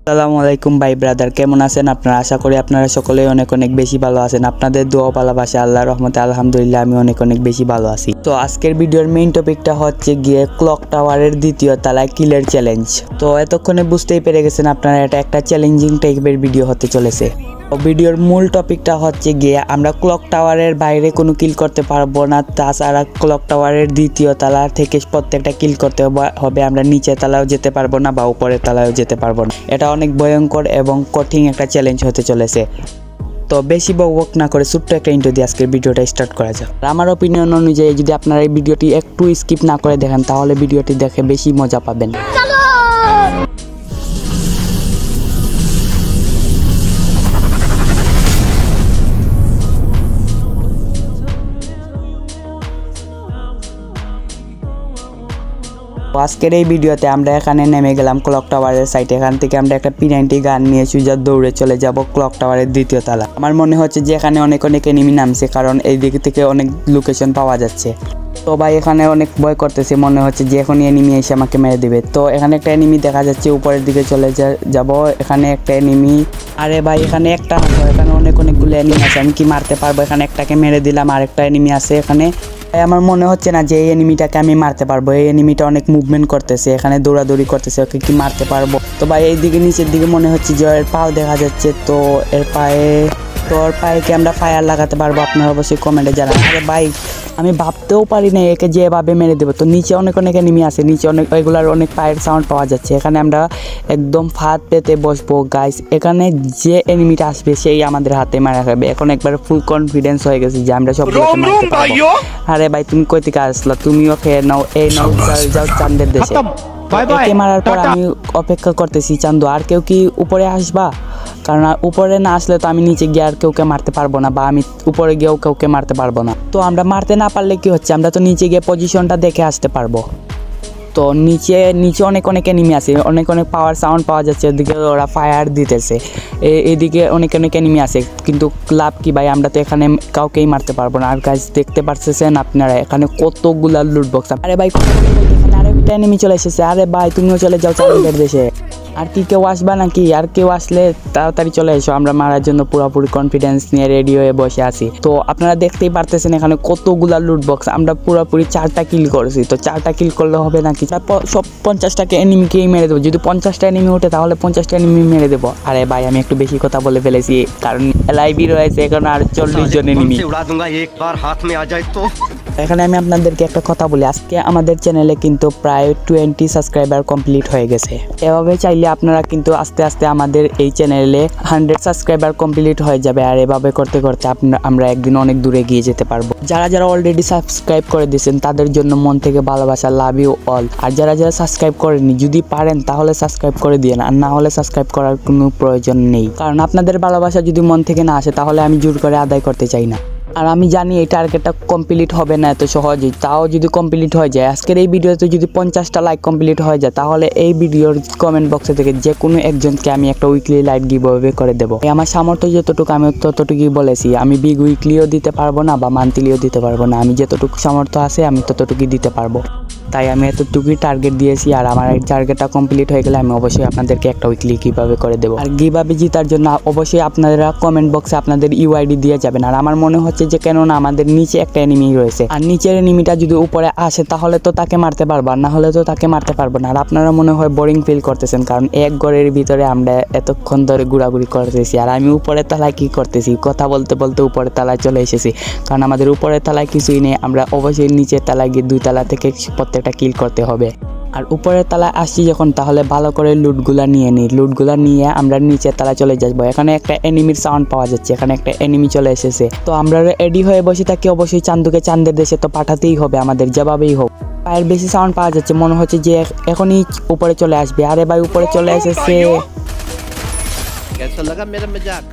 আসসালামু আলাইকুম ভাই ব্রাদার, কেমন আছেন আপনারা? আশা করি আপনারা সকলেই অনেক অনেক বেশি ভালো আছেন। আপনাদের দোয়া ভালোবাসা আল্লাহর রহমতে আলহামদুলিল্লাহ আমি অনেক অনেক বেশি ভালো আছি। তো আজকের ভিডিওর মেইন টপিকটা হচ্ছে গিয়ে ক্লক টাওয়ারের দ্বিতীয় তলায় কিলের চ্যালেঞ্জ। তো এতক্ষণে বুঝতেই পেরে গেছেন আপনারা এটা একটা চ্যালেঞ্জিং টাইপের ভিডিও হতে চলেছে। ভিডিওর মূল টপিকটা হচ্ছে গিয়ে আমরা ক্লক টাওয়ারের বাইরে কোনো কিল করতে পারবো না, তাছাড়া ক্লক টাওয়ারের দ্বিতীয় তলা থেকে প্রত্যেকটা কিল করতে হবে। আমরা নিচের তলায়ও যেতে পারবো না বা উপরের তলায়ও যেতে পারবো না। এটা অনেক ভয়ঙ্কর এবং কঠিন একটা চ্যালেঞ্জ হতে চলেছে। তো বেশি বক না করে ছোট্ট একটা ইন্ট্রো দিয়ে আজকের ভিডিওটা স্টার্ট করা যাক। আমার অপিনিয়ন অনুযায়ী যদি আপনারা এই ভিডিওটি একটু স্কিপ না করে দেখেন তাহলে ভিডিওটি দেখে বেশি মজা পাবেন। আজকের এই ভিডিওতে আমরা এখানে নেমে গেলাম ক্লক টাওয়ারের সাইটে। এখান থেকে আমরা একটা P90 গান নিয়ে সোজা দৌড়ে চলে যাব ক্লক টাওয়ারের দ্বিতীয় তলা। আমার মনে হচ্ছে যে এখানে অনেক এনিমি নামছে, কারণ এই দিক থেকে অনেক লোকেশন পাওয়া যাচ্ছে। তো ভাই এখানে অনেক ভয় করতেছে, মনে হচ্ছে যে এখন এনিমি এসে আমাকে মেরে দিবে। তো এখানে একটা এনিমি দেখা যাচ্ছে, উপরের দিকে চলে যাব। এখানে একটা এনিমি, আরে ভাই এখানে একটা না, এখানে অনেকগুলো এনিমি আছে। আমি কি মারতে পারবো? এখানে একটাকে মেরে দিলাম, আরেকটা এনিমি আছে এখানে। আমার মনে হচ্ছে না যে এই এনিমিটাকে আমি মারতে পারবো। এই এনিমিটা অনেক মুভমেন্ট করতেছে, এখানে দৌড়াদৌড়ি করতেছে, ওকে কি মারতে পারবো? তো ভাই এই দিকে নিচের দিকে মনে হচ্ছে যে এর পাও দেখা যাচ্ছে। তো এর পায়ে কি আমরা ফায়ার লাগাতে পারবো? আপনারা অবশ্যই কমেন্টে জানান। আরে ভাই আমি ভাবতেও পারি না একে যেভাবে মেরে দেবো। তো নিচে অনেক এনিমি আছে, নিচে এগুলার অনেক পায়ের সাউন্ড পাওয়া যাচ্ছে। এখানে আমরা একদম ফাঁদ পেতে বসবো গাইস। এখানে যে এনিমিটা আসবে সেই আমাদের হাতে মারা খাবে। এখন একবার ফুল কনফিডেন্স হয়ে গেছে যে আমরা সবগুলোকে মারতে পারবো। আরে ভাই তুমি কই থেকে আসলা? তুমিও খেয়ে নাও, এই নাও, যাও চাঁদের দেশে। একে মারার পর আমি অপেক্ষা করতেছি চান্দু আর কেউ কি উপরে আসবা, কারণ উপরে না আসলে তো আমি নিচে গিয়ে আর কাউকে মারতে পারবো না, বা আমি উপরে গিয়েও কাউকে মারতে পারবো না। তো আমরা মারতে না পারলে কি হচ্ছে, আমরা তো নিচে গিয়ে পজিশনটা দেখে আসতে পারবো। তো নিচে অনেক এনিমি আছে, অনেক পাওয়ার সাউন্ড পাওয়া যাচ্ছে। এদিকে ওরা ফায়ার দিতেছে, এদিকে অনেক এনিমি আছে। কিন্তু লাভ কি ভাই, আমরা তো এখানে কাউকেই মারতে পারবো না। আর গাইস দেখতে পারতেছেন আপনারা এখানে কতগুলা লুট বক্স। আরে ভাই এখানে আরেকটা এনিমি চলে এসেছে। আরে ভাই তুমিও চলে যাও চাঁদের দেশে। আর কি কেউ আসবা নাকি? আর কেউ আসলে তাড়াতাড়ি চলে এসো, আমরা মারার জন্য পুরোপুরি কনফিডেন্স নিয়ে রেডি হয়ে বসে আছি। তো আপনারা দেখতেই পারতেছেন এখানে কতগুলা লুট বক্স। আমরা পুরোপুরি 4টা কিল করেছি। তো 4টা কিল করলে হবে নাকি? সব 50টাকে এনিমিকেই মেরে দেবো। যদি 50টা এনিমি ওঠে তাহলে 50টা এনিমি মেরে দেবো। আরে ভাই আমি একটু বেশি কথা বলে ফেলেছি, কারণ এলআইবি রয়েছে এখন আর 40 জন এনিমি। এখানে আমি আপনাদেরকে একটা কথা বলি, আজকে আমাদের চ্যানেলে কিন্তু প্রায় 20 সাবস্ক্রাইবার কমপ্লিট হয়ে গেছে। এভাবে চাইলে আপনারা কিন্তু আস্তে আস্তে আমাদের এই চ্যানেলে 100 সাবস্ক্রাইবার কমপ্লিট হয়ে যাবে। আর এভাবে করতে করতে আমরা একদিন অনেক দূরে গিয়ে যেতে পারবো। যারা অলরেডি সাবস্ক্রাইব করে দিয়েছেন তাদের জন্য মন থেকে ভালোবাসা, লাভ ইউ অল। আর যারা সাবস্ক্রাইব করেননি, যদি পারেন তাহলে সাবস্ক্রাইব করে দিয়েন, আর না হলে সাবস্ক্রাইব করার কোনো প্রয়োজন নেই। কারণ আপনাদের ভালোবাসা যদি মন থেকে না আসে তাহলে আমি জোর করে আদায় করতে চাই না। আর আমি জানি এই টার্গেটটা কমপ্লিট হবে না এত সহজেই, তাও যদি কমপ্লিট হয়ে যায়, আজকের এই ভিডিওতে যদি 50টা লাইক কমপ্লিট হয়ে যায়, তাহলে এই ভিডিওর কমেন্ট বক্সে থেকে যে কোনো একজনকে আমি একটা উইকলি লাইট গিভঅ্যাওয়ে করে দেবো। আমার সামর্থ্য যতটুকু আমি ততটুকুই বলেছি। আমি বিগ উইকলিও দিতে পারবো না বা মান্থলিও দিতে পারবো না। আমি যতটুকু সামর্থ্য আছে আমি ততটুকুই দিতে পারবো। তাই আমি এতটুকুই টার্গেট দিয়েছি। আর আমার এই টার্গেটটা কমপ্লিট হয়ে গেলে আমি অবশ্যই আপনাদেরকে একটা উইকলি কিভাবে করে দেবো। আর গিভঅ্যাওয়ে জেতার জন্য অবশ্যই আপনারা কমেন্ট বক্সে আপনাদের ইউআইডি দিয়ে যাবেন। আর আমার মনে হচ্ছে যে কেননা আমাদের নিচে একটা এনিমি রয়েছে, আর নিচের এনিমিটা যদি উপরে আসে তাহলে তো তাকে মারতে পারবো, আর না হলে তো তাকে মারতে পারবো না। আর আপনারা মনে হয় বোরিং ফিল করতেছেন, কারণ এক ঘরের ভিতরে আমরা এতক্ষণ ধরে ঘোরাঘুরি করতেছি। আর আমি উপরের তলায় কি করতেছি, কথা বলতে বলতে উপরের তলায় চলে এসেছি, কারণ আমাদের উপরের তলায় কিছুই নেই। আমরা অবশ্যই নিচের তলায় গিয়ে 2 তলা থেকে প্রত্যেকটা কিল করতে হবে। আর উপরের তলায় আসছি যখন, তাহলে ভালো করে লুটগুলা নিয়ে নিই। লুটগুলা নিয়ে আমরা নিচের তলায় চলে যাবো। এখানে একটা এনিমির সাউন্ড পাওয়া যাচ্ছে, এখানে একটা এনিমি চলে এসেছে। তো আমরা রেডি হয়ে বসে থাকি, অবশ্যই চান্দুকে চাঁদের দেশে তো পাঠাতেই হবে আমাদের, যেভাবেই হোক। পায়ের বেশি সাউন্ড পাওয়া যাচ্ছে, মনে হচ্ছে যে এখনই উপরে চলে আসবে। আরে ভাই উপরে চলে এসেছে। कैसा लगा मेरा मजाक?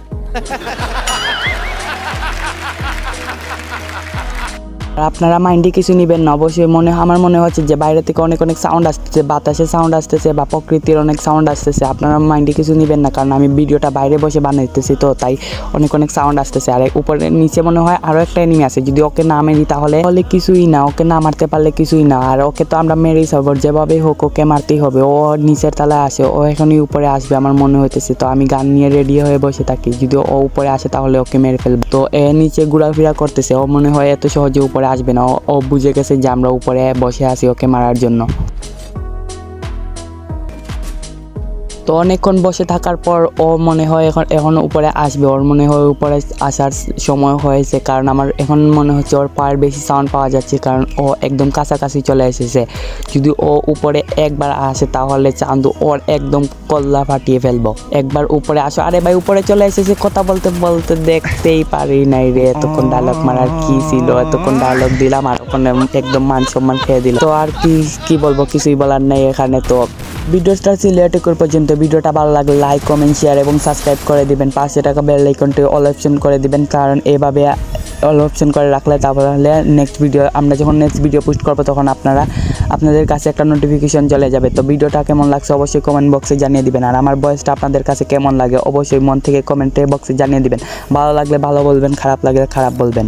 আর আপনারা মাইন্ডে কিছু নেবেন না, অবশ্যই আমার মনে হচ্ছে যে বাইরে থেকে অনেক সাউন্ড আসতেছে, বাতাসে সাউন্ড আসতেছে বা প্রকৃতির অনেক সাউন্ড আসতেছে। আপনারা মাইন্ডে কিছু নেবেন না, কারণ আমি ভিডিওটা বাইরে বসে বানাইতেছি, তো তাই অনেক সাউন্ড আসতেছে। আর উপরে নিচে মনে হয় আরও একটা এনিমি আছে, যদি ওকে না মেরি তাহলে কিছুই না, ওকে না মারতে পারলে কিছুই না। আর ওকে তো আমরা মেরেই ছাড়বো, যেভাবেই হোক ওকে মারতেই হবে। ও নিচের তলায় আসে, ও এখনই উপরে আসবে আমার মনে হইতেছে, তো আমি গান নিয়ে রেডি হয়ে বসে থাকি, যদি ও উপরে আসে তাহলে ওকে মেরে ফেলবো। তো এ নিচে ঘোরাফেরা করতেছে, ও মনে হয় এত সহজে উপরে আসবে না, ও বুঝে গেছে যে আমরা উপরে বসে আছি ওকে মারার জন্য। তো অনেকক্ষণ বসে থাকার পর ও মনে হয় এখন উপরে আসবে, ওর মনে হয় উপরে আসার সময় হয়েছে, কারণ আমার এখন মনে হচ্ছে ওর পায়ের বেশি সাউন্ড পাওয়া যাচ্ছে, কারণ ও একদম কাছাকাছি চলে এসেছে। যদি ও উপরে একবার আসে তাহলে চান্দু ওর একদম কল্লা ফাটিয়ে ফেলবো। একবার উপরে আসো। আরে ভাই উপরে চলে এসেছে, কথা বলতে বলতে দেখতেই পারি নাই রে, এতক্ষণ ডায়লগ মারার কি ছিল, এতক্ষণ ডায়লগ দিলাম আর ওখানে একদম মান সম্মান খেয়ে দিলাম। তো আর কি বলবো, কিছুই বলার নেই এখানে। তো ভিডিওটা ছিল এটুকুর পর্যন্ত। ভিডিওটা ভালো লাগলে লাইক, কমেন্ট, শেয়ার এবং সাবস্ক্রাইব করে দিবেন। পাশে টাকা বেল আইকনটি অল অপশন করে দিবেন, কারণ এভাবে অল অপশন করে রাখলে তারপরে আমরা যখন নেক্সট ভিডিও পোস্ট করবো তখন আপনাদের কাছে একটা নোটিফিকেশন চলে যাবে। তো ভিডিওটা কেমন লাগছে অবশ্যই কমেন্ট বক্সে জানিয়ে দিবেন। আর আমার ভয়েসটা আপনাদের কাছে কেমন লাগে অবশ্যই মন থেকে কমেন্ট বক্সে জানিয়ে দিবেন। ভালো লাগলে ভালো বলবেন, খারাপ লাগলে খারাপ বলবেন।